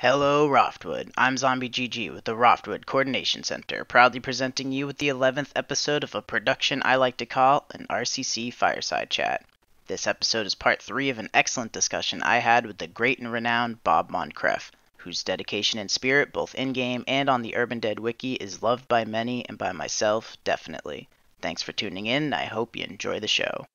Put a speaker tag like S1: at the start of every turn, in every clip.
S1: Hello, Roftwood. I'm Zombie GG with the Roftwood Coordination Center, proudly presenting you with the 11th episode of a production I like to call an RCC Fireside Chat. This episode is part 3 of an excellent discussion I had with the great and renowned Bob Moncrief, whose dedication and spirit, both in-game and on the Urban Dead Wiki, is loved by many and by myself, definitely. Thanks for tuning in, and I hope you enjoy the show.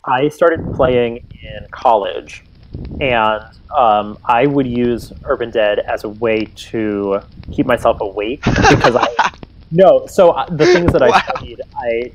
S2: I started playing in college, and I would use Urban Dead as a way to keep myself awake because the things that I studied, I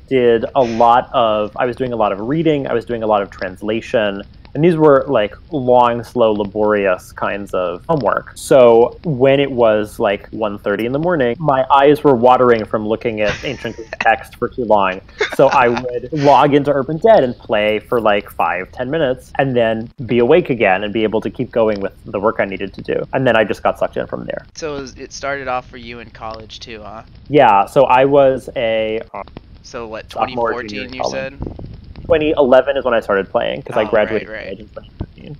S2: was doing a lot of reading, I was doing a lot of translation, and these were like long, slow, laborious kinds of homework. So when it was like 1:30 in the morning, my eyes were watering from looking at ancient text for too long. So I would log into Urban Dead and play for like 5-10 minutes and then be awake again and be able to keep going with the work I needed to do. And then I just got sucked in from there.
S1: So it started off for you in college too, huh?
S2: Yeah, so I was a...
S1: So what, 2014 you said?
S2: 2011 is when I started playing, because I graduated
S1: right.
S2: in 2015.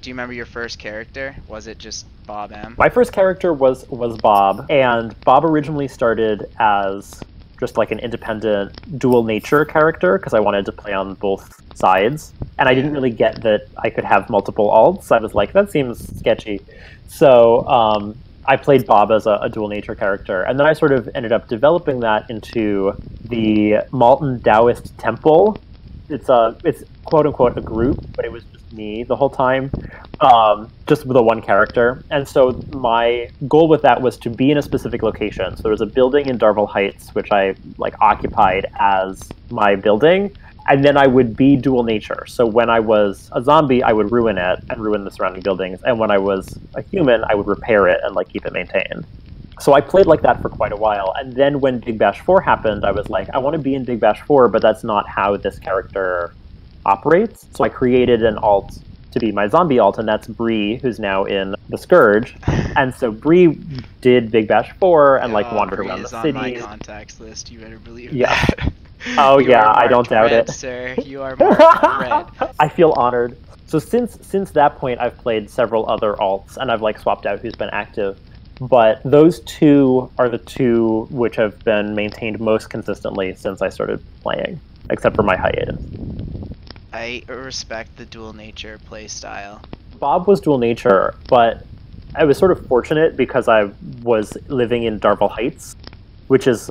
S1: Do you remember your first character? Was it just Bob M?
S2: My first character was Bob, and Bob originally started as just like an independent dual nature character, because I wanted to play on both sides, and I didn't really get that I could have multiple alts. I was like, that seems sketchy. So I played Bob as a dual nature character, and then I sort of ended up developing that into the Malton Taoist Temple. It's quote unquote a group, but it was just me the whole time, just with a one character. And so my goal with that was to be in a specific location. So there was a building in Darvel Heights, which I like occupied as my building, and then I would be dual nature. So when I was a zombie, I would ruin it and ruin the surrounding buildings, and when I was a human, I would repair it and like keep it maintained. So I played like that for quite a while, and then when Big Bash 4 happened, I was like, I want to be in Big Bash 4, but that's not how this character operates. So I created an alt to be my zombie alt, and that's Bree, who's now in The Scourge. And so Bree did Big Bash 4 and wandered around the city.
S1: On my contacts list, you better believe
S2: yeah.
S1: that.
S2: Oh yeah, I don't doubt
S1: red,
S2: it.
S1: Sir. You are marked red.
S2: I feel honored. So since that point, I've played several other alts, and I've like swapped out who's been active. But those two are the two which have been maintained most consistently since I started playing, except for my hiatus.
S1: I respect the dual nature play style.
S2: Bob was dual nature, but I was sort of fortunate because I was living in Darvel Heights, which is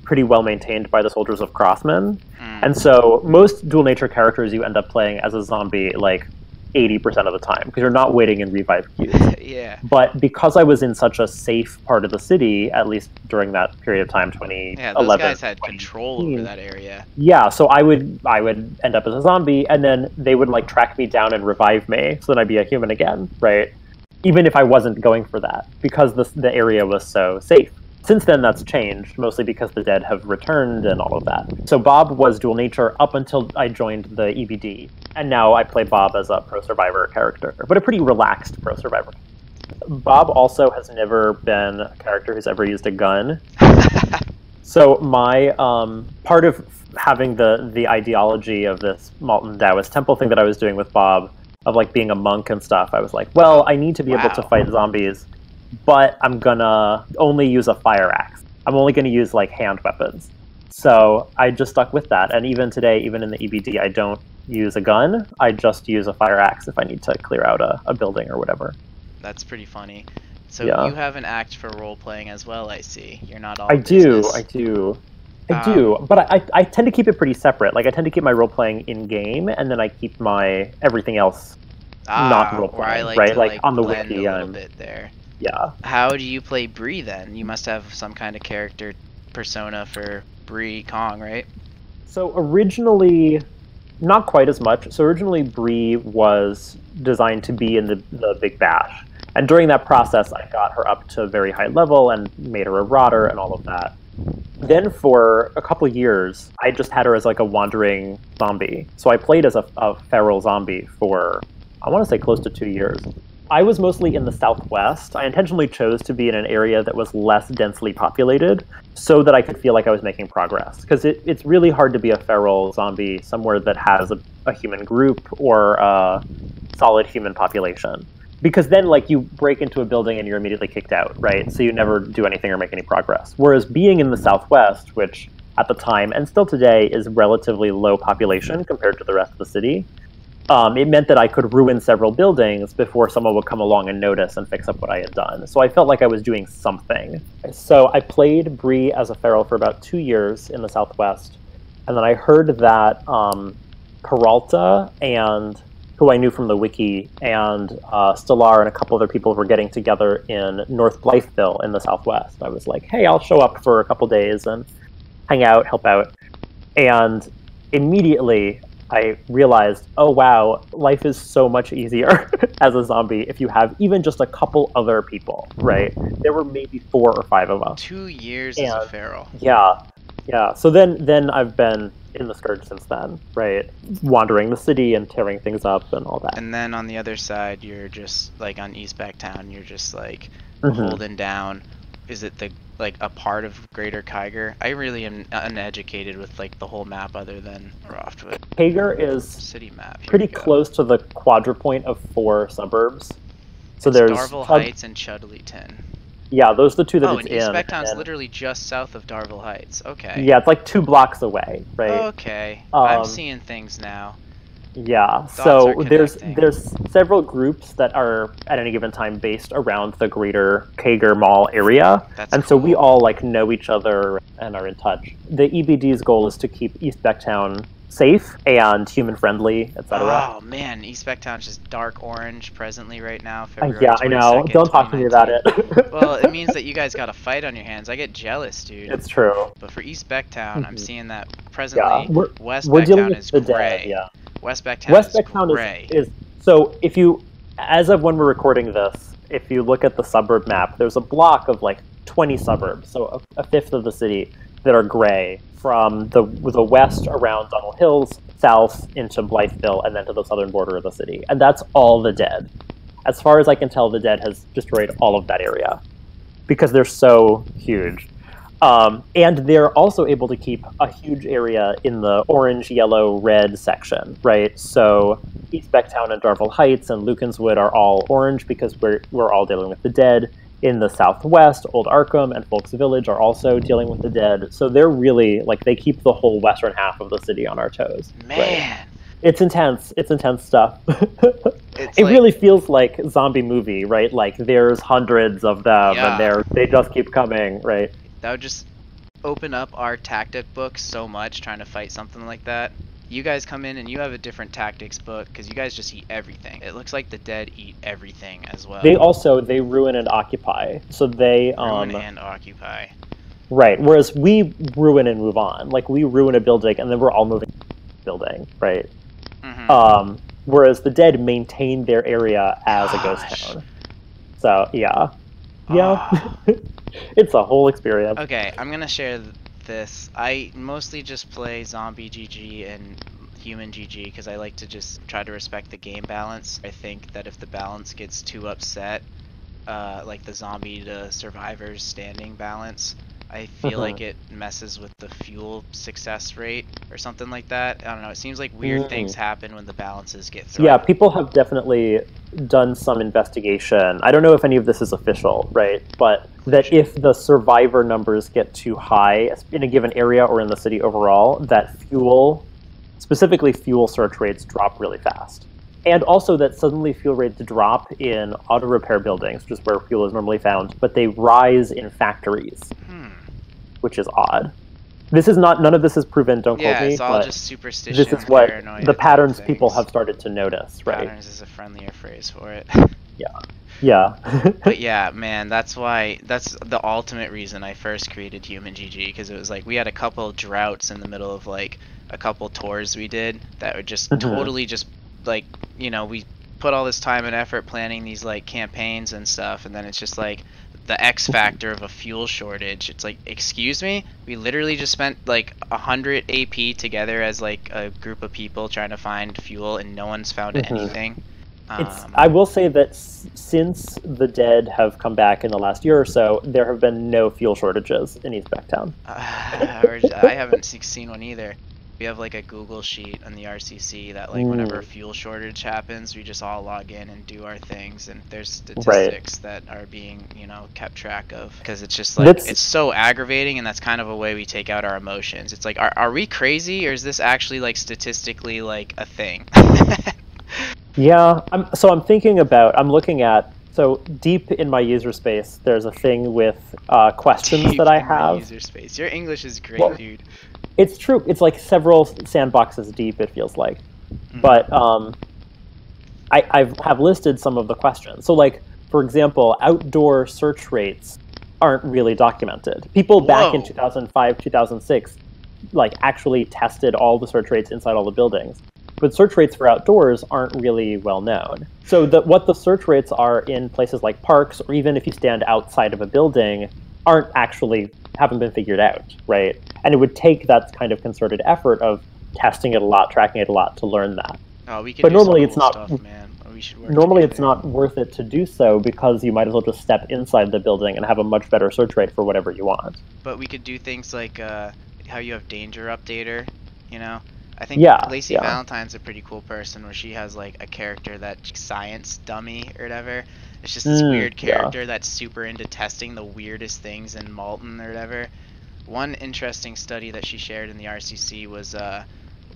S2: pretty well maintained by the Soldiers of Crossmen. And so most dual nature characters you end up playing as a zombie like 80% of the time, because you're not waiting in revive queues.
S1: Yeah.
S2: But because I was in such a safe part of the city, at least during that period of time, 2011.
S1: Yeah, those guys had control over that area.
S2: Yeah, so I would end up as a zombie, and then they would like track me down and revive me, so then I'd be a human again, right? Even if I wasn't going for that, because the area was so safe. Since then, that's changed, mostly because the dead have returned and all of that. So Bob was dual nature up until I joined the EBD, and now I play Bob as a pro survivor character, but a pretty relaxed pro survivor. Bob also has never been a character who's ever used a gun. So my part of having the ideology of this Malton Taoist Temple thing that I was doing with Bob, of like being a monk and stuff, I was like, well, I need to be able to fight zombies, but I'm gonna only use a fire axe. I'm only gonna use like hand weapons. So I just stuck with that, and even today, even in the EBD, I don't use a gun. I just use a fire axe if I need to clear out a building or whatever.
S1: That's pretty funny. So
S2: yeah.
S1: You have an act for role-playing as well, I see. You're not all
S2: I
S1: business.
S2: do, but I tend to keep it pretty separate. Like, I tend to keep my role-playing in-game, and then I keep my everything else not role-playing, right? Like on the wiki,
S1: a little bit there.
S2: Yeah.
S1: How do you play Bree then? You must have some kind of character persona for Bree Kong, right?
S2: So originally, not quite as much. So originally Bree was designed to be in the Big Bash. And during that process, I got her up to a very high level and made her a Rotter and all of that. Then for a couple years, I just had her as like a wandering zombie. So I played as a feral zombie for, I want to say, close to 2 years. I was mostly in the Southwest. I intentionally chose to be in an area that was less densely populated so that I could feel like I was making progress. Because it's really hard to be a feral zombie somewhere that has a human group or a solid human population. Because then, like, you break into a building and you're immediately kicked out, right? So you never do anything or make any progress. Whereas being in the Southwest, which at the time and still today is relatively low population compared to the rest of the city, it meant that I could ruin several buildings before someone would come along and notice and fix up what I had done. So I felt like I was doing something. So I played Bree as a feral for about 2 years in the Southwest. And then I heard that Peralta and who I knew from the wiki, and Stellar and a couple other people were getting together in North Blytheville in the Southwest. I was like, hey, I'll show up for a couple days and hang out, help out. And immediately I realized, oh wow, life is so much easier as a zombie if you have even just a couple other people, right? There were maybe 4 or 5 of us.
S1: 2 years as a feral.
S2: Yeah. So then I've been in the Scourge since then, right? Wandering the city and tearing things up and all that.
S1: And then on the other side, you're just like on East Backtown, you're just like holding down. Is it a part of Greater Kiger? I really am uneducated with like the whole map other than Roftwood.
S2: Kiger is
S1: city map.
S2: Pretty close to the quadrupoint of 4 suburbs. So there's
S1: Darville Heights and Chudleyton.
S2: Yeah, those are the two that it's
S1: in.
S2: Oh,
S1: East Backtown's literally just south of Darville Heights. Okay.
S2: Yeah, it's like 2 blocks away, right?
S1: Okay. I'm seeing things now.
S2: Yeah, so there's several groups that are at any given time based around the greater Kager Mall area. And so we all like know each other and are in touch. The EBD's goal is to keep East Backtown safe and human friendly, etc.
S1: Oh man, East Backtown's just dark orange presently right now. February
S2: yeah, I know. Don't talk to me about it.
S1: Well, it means that you guys got a fight on your hands. I get jealous, dude.
S2: It's true.
S1: But for East Backtown, I'm seeing that presently West
S2: we're
S1: Backtown is
S2: gray.
S1: Dead,
S2: yeah.
S1: West Backtown
S2: is so if you, as of when we're recording this, if you look at the suburb map, there's a block of like 20 suburbs, so a fifth of the city that are gray, from the west around Donald Hills, south into Blytheville, and then to the southern border of the city. And that's all the dead. As far as I can tell, the dead has destroyed all of that area because they're so huge. And they're also able to keep a huge area in the orange, yellow, red section, right? So East Becktown and Darville Heights and Lucanswood are all orange because we're all dealing with the dead. In the southwest, Old Arkham and Folks Village are also dealing with the dead. So they're really, like, they keep the whole western half of the city on our toes.
S1: Man!
S2: Right? It's intense. It's intense stuff. It really feels like zombie movie, right? Like, there's hundreds of them, and they just keep coming, right?
S1: That would just open up our tactic book so much trying to fight something like that. You guys come in and you have a different tactics book because you guys just eat everything. It looks like the dead eat everything as well.
S2: They ruin and occupy. So they
S1: ruin and occupy.
S2: Right. Whereas we ruin and move on. Like, we ruin a building and then we're all moving the building, right? Mm-hmm. Whereas the dead maintain their area as a ghost town. So yeah. Yeah. It's a whole experience.
S1: Okay, I'm gonna share this. I mostly just play zombie GG and human GG because I like to just try to respect the game balance. I think that if the balance gets too upset, like the zombie to survivors standing balance, I feel like it messes with the fuel success rate or something like that. I don't know, it seems like weird things happen when the balances get thrown.
S2: Yeah, people have definitely done some investigation. I don't know if any of this is official, right? But that if the survivor numbers get too high in a given area or in the city overall, that specifically fuel search rates drop really fast. And also that suddenly fuel rates drop in auto repair buildings, which is where fuel is normally found, but they rise in factories, which is odd. None of this is proven, don't quote me.
S1: Yeah, it's all just superstition.
S2: This is what the patterns people have started to notice, right?
S1: Patterns is a friendlier phrase for it.
S2: Yeah.
S1: But yeah, man, that's the ultimate reason I first created Human GG, because it was like we had a couple droughts in the middle of like a couple tours we did that were just totally just like, you know, we put all this time and effort planning these like campaigns and stuff, and then it's just like the X factor of a fuel shortage. It's like, excuse me, we literally just spent like 100 AP together as like a group of people trying to find fuel, and no one's found anything.
S2: I will say that since the dead have come back in the last year or so, there have been no fuel shortages in East Becktown.
S1: I haven't seen one either. We have like a Google sheet on the RCC that like whenever a fuel shortage happens, we just all log in and do our things, and there's statistics that are being, you know, kept track of, because it's just like it's so aggravating, and that's kind of a way we take out our emotions. It's like, are we crazy, or is this actually like statistically like a thing?
S2: Yeah, I'm looking at, so deep in my user space, there's a thing with questions
S1: deep
S2: that I
S1: in my
S2: have.
S1: User space. Your English is great, dude.
S2: It's true. It's like several sandboxes deep, it feels like. But I have listed some of the questions. So, like, for example, outdoor search rates aren't really documented. People back in 2005, 2006, like, actually tested all the search rates inside all the buildings. But search rates for outdoors aren't really well known. So what the search rates are in places like parks, or even if you stand outside of a building, haven't been figured out, right? And it would take that kind of concerted effort of testing it a lot, tracking it a lot to learn that.
S1: Oh, we could
S2: but
S1: do
S2: normally
S1: some
S2: it's
S1: cool
S2: not.
S1: Stuff, man. We should work
S2: normally,
S1: together.
S2: It's not worth it to do so, because you might as well just step inside the building and have a much better search rate for whatever you want.
S1: But we could do things like how you have danger updater, you know. I think Lacey Valentine's a pretty cool person, where she has like a character that's science dummy or whatever. It's just this weird character that's super into testing the weirdest things in molten or whatever. One interesting study that she shared in the RCC was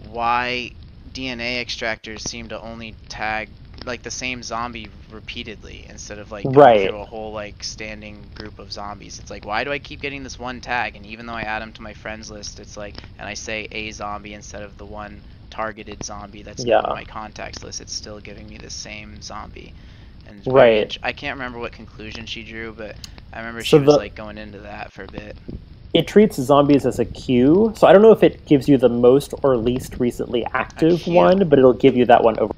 S1: why DNA extractors seem to only tag like the same zombie repeatedly instead of like going through a whole like standing group of zombies. It's like, why do I keep getting this one tag? And even though I add them to my friends list, it's like, and I say a zombie instead of the one targeted zombie that's on my contacts list, it's still giving me the same zombie. And I can't remember what conclusion she drew, but I remember she was like going into that for a bit.
S2: It treats zombies as a queue, so I don't know if it gives you the most or least recently active one, but it'll give you that one over.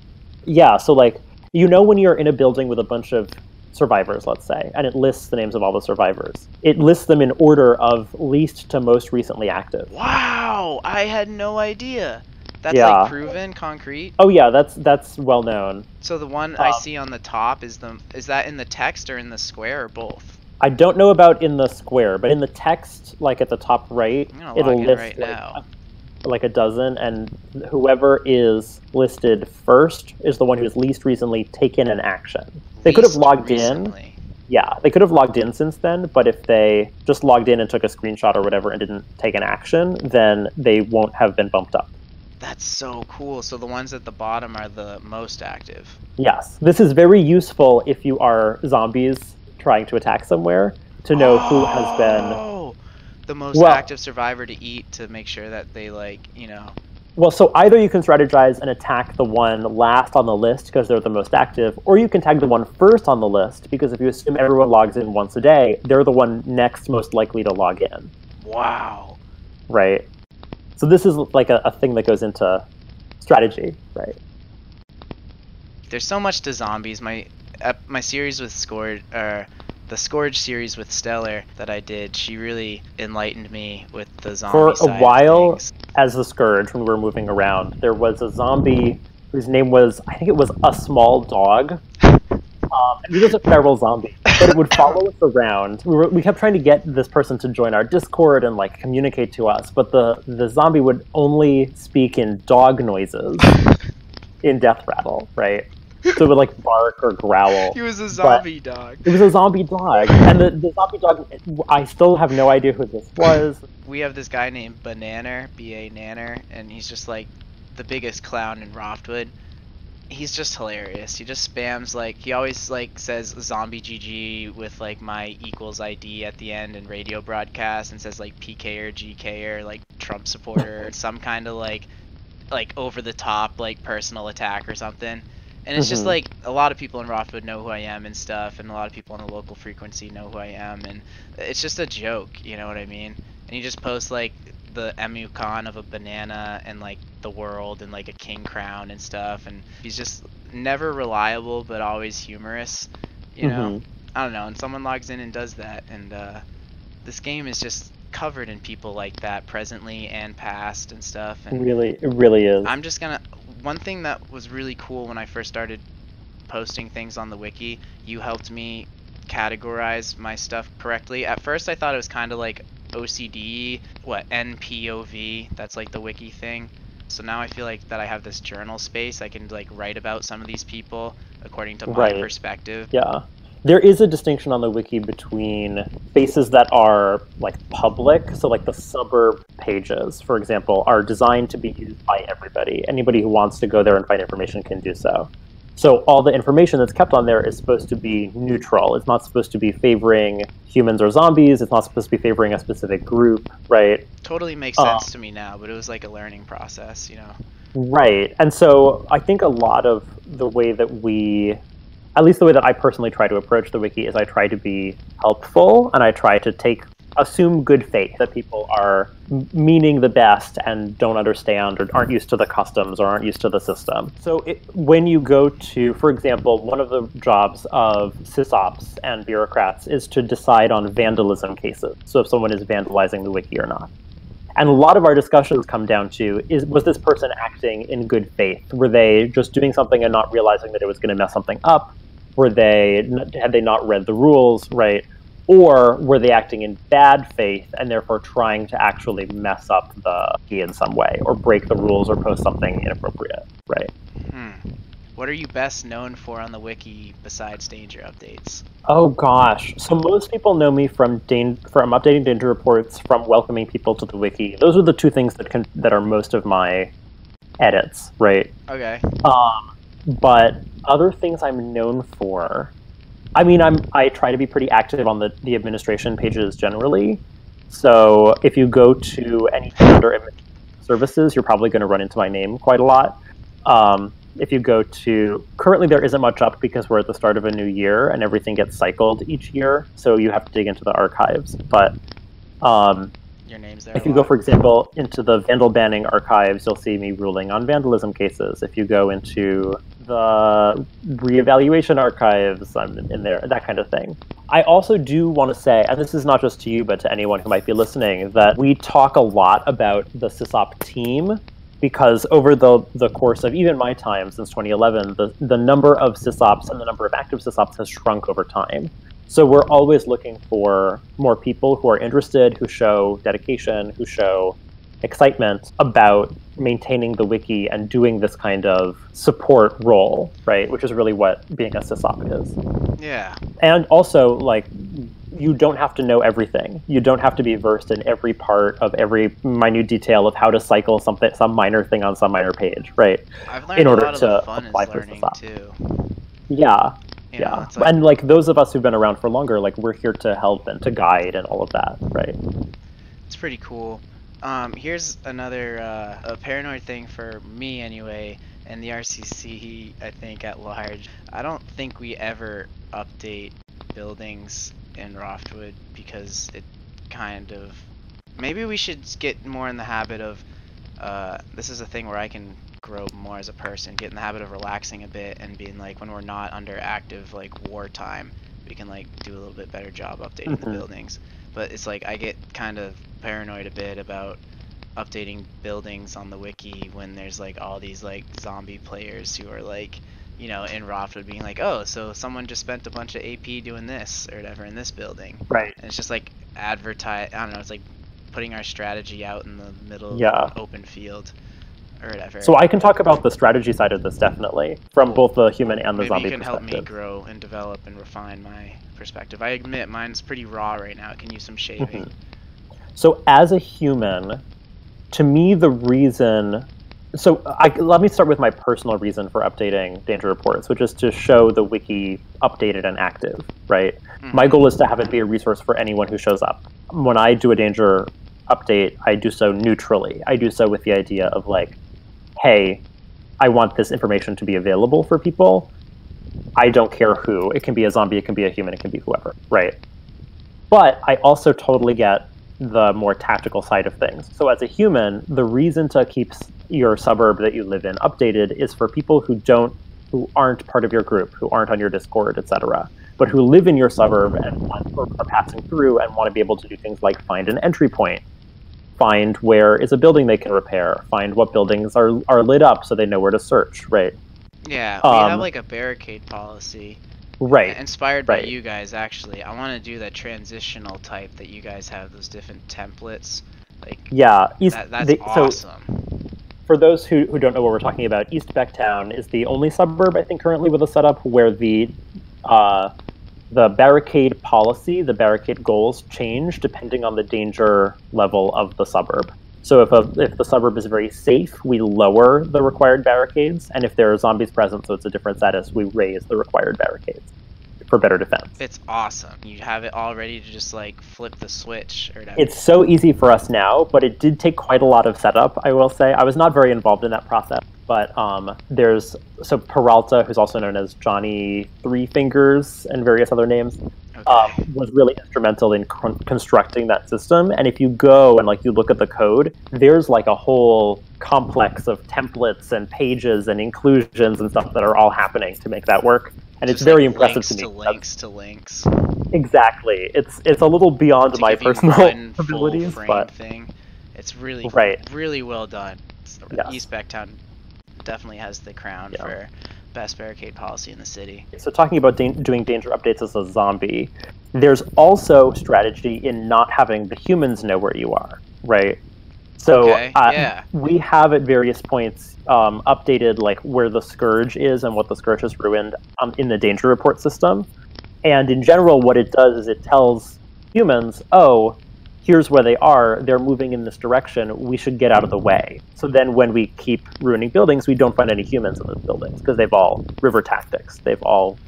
S2: Yeah, so like, you know, when you're in a building with a bunch of survivors, let's say, and it lists the names of all the survivors, it lists them in order of least to most recently active.
S1: Wow, I had no idea. That's like proven, concrete?
S2: Oh yeah, that's well known.
S1: So the one I see on the top is that in the text or in the square or both?
S2: I don't know about in the square, but in the text, like at the top right, it'll list like a dozen, and whoever is listed first is the one who has least recently taken an action. They could have logged in. Yeah, they could have logged in since then, but if they just logged in and took a screenshot or whatever and didn't take an action, then they won't have been bumped up.
S1: That's so cool. So the ones at the bottom are the most active.
S2: Yes. This is very useful if you are zombies trying to attack somewhere, to know who has been
S1: the most active survivor to eat, to make sure that they, like, you know.
S2: Well, so either you can strategize and attack the one last on the list because they're the most active, or you can tag the one first on the list, because if you assume everyone logs in once a day, they're the one next most likely to log in.
S1: Wow.
S2: Right. So this is like a thing that goes into strategy, right?
S1: There's so much to zombies. My series with Scourge, the Scourge series with Stellar that I did, she really enlightened me with the zombie side
S2: For a while,
S1: of things.
S2: As the Scourge, when we were moving around, there was a zombie whose name was, I think it was A Small Dog. And he was a feral zombie, but it would follow us around. We kept trying to get this person to join our Discord and like communicate to us, but the zombie would only speak in dog noises in Death Rattle, right? So it would like bark or growl.
S1: He was a zombie dog.
S2: It was a zombie dog, and the zombie dog. I still have no idea who this was.
S1: We have this guy named Banana, B-A Nanner, and he's just like the biggest clown in Roftwood. He's just hilarious. He just spams, like, he always like says zombie GG with like my equals ID at the end and radio broadcast, and says like PK or GK or like Trump supporter or some kind of like over the top like personal attack or something. And it's just like, a lot of people in Roftwood know who I am and stuff, and a lot of people on the local frequency know who I am, and it's just a joke, you know what I mean? And he just posts like the emu con of a banana and like the world and like a king crown and stuff, and he's just never reliable but always humorous, you know? I don't know, and someone logs in and does that, and this game is just covered in people like that, presently and past and stuff. And
S2: Really, it really is.
S1: I'm just gonna. One thing that was really cool when I first started posting things on the wiki, you helped me categorize my stuff correctly. At first, I thought it was kind of like OCD, NPOV. That's like the wiki thing. So now I feel like that I have this journal space. I can like write about some of these people according to my perspective.
S2: Yeah. There is a distinction on the wiki between spaces that are like public, so like the suburb pages, for example, are designed to be used by everybody. Anybody who wants to go there and find information can do so. So all the information that's kept on there is supposed to be neutral. It's not supposed to be favoring humans or zombies. It's not supposed to be favoring a specific group, right?
S1: Totally makes sense to me now, but it was like a learning process, you know?
S2: Right. And so I think a lot of the way that at least the way that I personally try to approach the wiki is I try to be helpful, and I try to assume good faith that people are meaning the best and don't understand or aren't used to the customs or aren't used to the system. So when you go to, for example, one of the jobs of sysops and bureaucrats is to decide on vandalism cases. So if someone is vandalizing the wiki or not. And a lot of our discussions come down to, was this person acting in good faith? Were they just doing something and not realizing that it was going to mess something up? Had they not read the rules, right? Or were they acting in bad faith and therefore trying to actually mess up the key in some way or break the rules or post something inappropriate, right?
S1: What are you best known for on the wiki besides danger updates?
S2: Oh gosh, so most people know me from updating danger reports, from welcoming people to the wiki. Those are the two things that are most of my edits, right?
S1: Okay.
S2: But other things I'm known for, I mean, I try to be pretty active on the administration pages generally. So if you go to any under administration services, you're probably going to run into my name quite a lot. If you go to, currently there isn't much up because we're at the start of a new year and everything gets cycled each year, so you have to dig into the archives. But
S1: your name's there.
S2: If you go, for example, into the vandal banning archives, you'll see me ruling on vandalism cases. If you go into the reevaluation archives, I'm in there, that kind of thing. I also do want to say, and this is not just to you, but to anyone who might be listening, that we talk a lot about the sysop team, because over the course of even my time since 2011, the number of sysops and the number of active sysops has shrunk over time. So we're always looking for more people who are interested, who show dedication, who show excitement about maintaining the wiki and doing this kind of support role, right? Which is really what being a sysop is.
S1: Yeah.
S2: And also, like, you don't have to know everything. You don't have to be versed in every part of every minute detail of how to cycle some minor thing on some minor page, right?
S1: I've learned
S2: in order
S1: a lot of
S2: to
S1: the fun
S2: apply
S1: is
S2: for
S1: learning
S2: sysop.
S1: too.
S2: Yeah.
S1: You know,
S2: Yeah,
S1: like,
S2: and like those of us who've been around for longer, like we're here to help and to guide and all of that, right?
S1: It's pretty cool. Here's another a paranoid thing for me anyway, and the RCC, I think, at large. I don't think we ever update buildings in Roftwood because it kind of... Maybe we should get more in the habit of... this is a thing where I can grow more as a person, get in the habit of relaxing a bit and being like, when we're not under active like wartime, we can like do a little bit better job updating the buildings. But it's like I get kind of paranoid a bit about updating buildings on the wiki when there's like all these like zombie players who are like, you know, in Roftwood being like, oh, so someone just spent a bunch of AP doing this or whatever in this building.
S2: Right.
S1: And it's just like I don't know, it's like putting our strategy out in the middle of the open field or whatever.
S2: So I can talk about the strategy side of this, definitely, from both the human and the zombie perspective.
S1: Maybe you can help me grow and develop and refine my perspective. I admit mine's pretty raw right now. It can use some shaving.
S2: So as a human, to me, the reason... So let me start with my personal reason for updating danger reports, which is to show the wiki updated and active, right? My goal is to have it be a resource for anyone who shows up. When I do a danger update, I do so neutrally. I do so with the idea of like, hey, I want this information to be available for people. I don't care who. It can be a zombie, it can be a human, it can be whoever, right? But I also totally get the more tactical side of things. So as a human, the reason to keep your suburb that you live in updated is for people who aren't part of your group, who aren't on your Discord, etc. but who live in your suburb and or are passing through and want to be able to do things like find an entry point, find where is a building they can repair, find what buildings are lit up so they know where to search, right?
S1: Yeah, we have like a barricade policy.
S2: Right.
S1: Inspired by you guys, actually. I want to do that transitional type that you guys have, those different templates. Like, yeah, that's awesome.
S2: So, for those who don't know what we're talking about, East Becktown is the only suburb, I think, currently with a setup where the barricade policy, the barricade goals change depending on the danger level of the suburb. So if the suburb is very safe, we lower the required barricades, and if there are zombies present, so it's a different status, we raise the required barricades for better defense.
S1: It's awesome. You have it all ready to just like flip the switch or whatever.
S2: It's so easy for us now, but it did take quite a lot of setup, I will say. I was not very involved in that process, but so Peralta, who's also known as Johnny Three Fingers and various other names, was really instrumental in constructing that system. And if you go and you look at the code, there's like a whole complex of templates and pages and inclusions and stuff that are all happening to make that work. And it's very impressive to me.
S1: Links to links.
S2: Exactly. It's a little beyond my personal abilities, but
S1: it's really really well done. East Becktown definitely has the crown for best barricade policy in the city. So
S2: talking about doing danger updates as a zombie, there's also strategy in not having the humans know where you are, right? So we have at various points updated where the Scourge is and what the Scourge has ruined in the danger report system. And in general, what it does is it tells humans, oh, here's where they are, they're moving in this direction, we should get out of the way. So then when we keep ruining buildings, we don't find any humans in those buildings, because they've all river tactics. They've all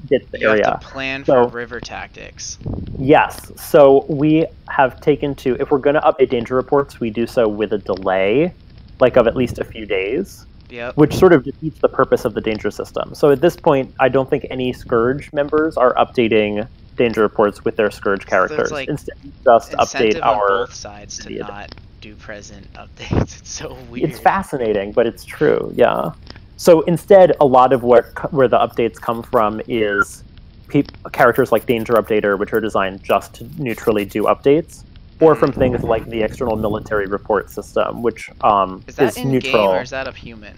S2: hit the area.
S1: You have to plan for river tactics.
S2: Yes, so we have taken to, if we're going to update danger reports, we do so with a delay, of at least a few days.
S1: Yep.
S2: Which sort of defeats the purpose of the danger system. So at this point, I don't think any Scourge members are updating danger reports with their Scourge characters.
S1: So
S2: instead, just update
S1: on both sides to not do present updates. It's so weird.
S2: It's fascinating, but it's true. Yeah. So instead, a lot of where the updates come from is characters like Danger Updater, which are designed just to neutrally do updates, or from things like the external military report system, which
S1: is
S2: in neutral.
S1: Game or is that of human?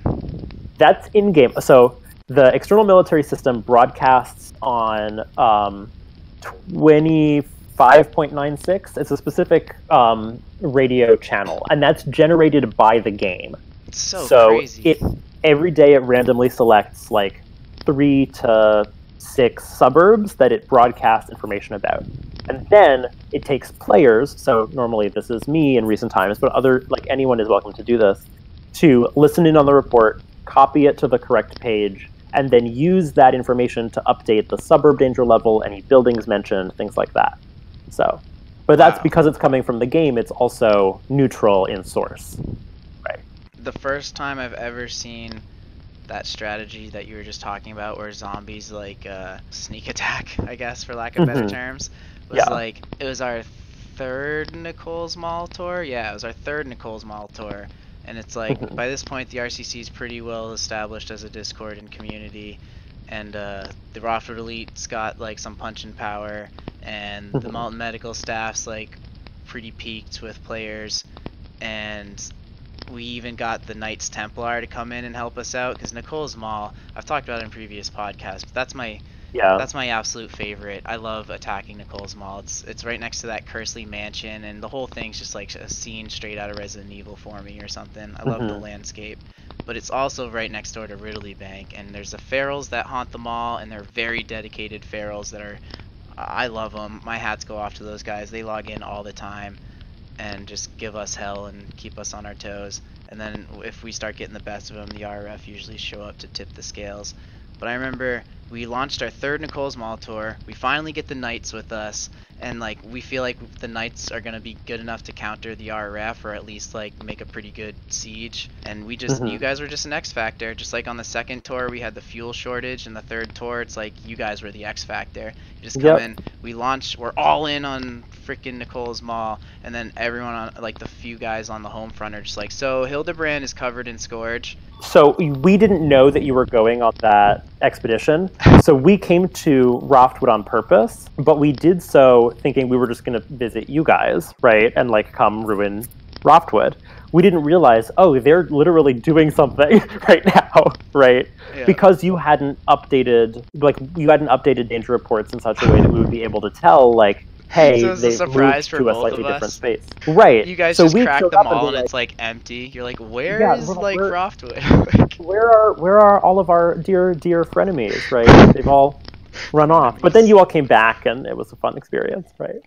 S2: That's in game. So the external military system broadcasts on 25.96. It's a specific radio channel, and that's generated by the game.
S1: It's so crazy.
S2: Every day it randomly selects 3 to 6 suburbs that it broadcasts information about. And then it takes players, so normally this is me in recent times, but anyone is welcome to do this, to listen in on the report, copy it to the correct page, and then use that information to update the suburb danger level, any buildings mentioned, things like that. So, but that's because it's coming from the game, it's also neutral in source. Right.
S1: The first time I've ever seen that strategy that you were just talking about, where zombies sneak attack, I guess, for lack of better terms, was it was our third Nicole's Mall tour. Yeah, it was our third Nicole's Mall tour. And it's by this point, the RCC is pretty well established as a Discord and community, and the Roftwood Elite's got some punching power, and the Malton Medical staff's pretty peaked with players, and we even got the Knights Templar to come in and help us out, because Nicole's Mall, I've talked about it in previous podcasts, but that's my absolute favorite. I love attacking Nicole's Mall. It's right next to that Kersley mansion, and the whole thing's just like a scene straight out of Resident Evil for me or something. I love the landscape. But it's also right next door to Ridley Bank, and there's the ferals that haunt the mall, and they're very dedicated ferals that are, I love them. My hats go off to those guys. They log in all the time and just give us hell and keep us on our toes. And then if we start getting the best of them, the RF usually show up to tip the scales. But I remember we launched our third Nicole's Mall tour. We finally get the Knights with us, and like we feel like the knights are gonna be good enough to counter the RRF, or at least like make a pretty good siege. And we just, you guys were just an X factor. Just like on the second tour we had the fuel shortage, and the third tour it's like you guys were the X factor. You just come in, we launch, we're all in on freaking Nicole's Mall, and then everyone on, like the few guys on the home front are just like, so Hildebrand is covered in Scourge.
S2: So we didn't know that you were going on that expedition. So we came to Roftwood on purpose, but we did so thinking we were just going to visit you guys, right? And like come ruin Roftwood. We didn't realize, oh, they're literally doing something right now, right? Yeah. Because you hadn't updated danger reports in such a way that we would be able to tell, like, hey,
S1: so
S2: they moved to a slightly different space.
S1: Right. You guys just cracked them all and it's like empty. You're like, where is like Roftwood?
S2: where are all of our dear frenemies, right? They've all run off. But then you all came back and it was a fun experience, right?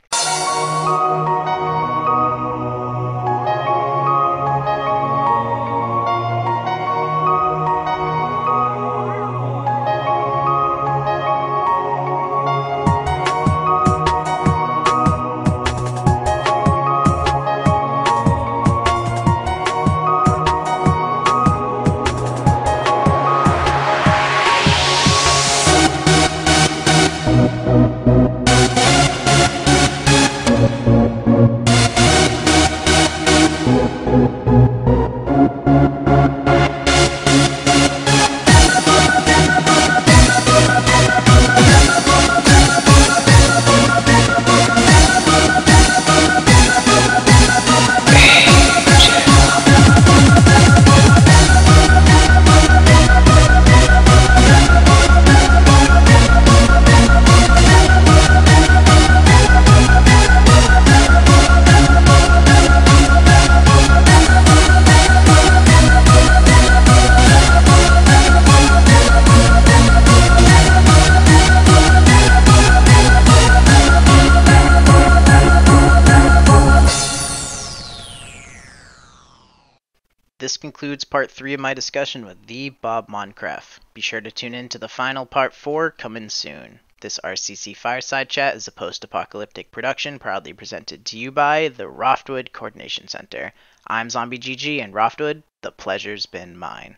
S1: This concludes part 3 of my discussion with the Bob Moncrief. Be sure to tune in to the final part 4 coming soon. This RCC Fireside Chat is a post-apocalyptic production proudly presented to you by the Roftwood Coordination Center. I'm Zombie GG, and Roftwood, the pleasure's been mine.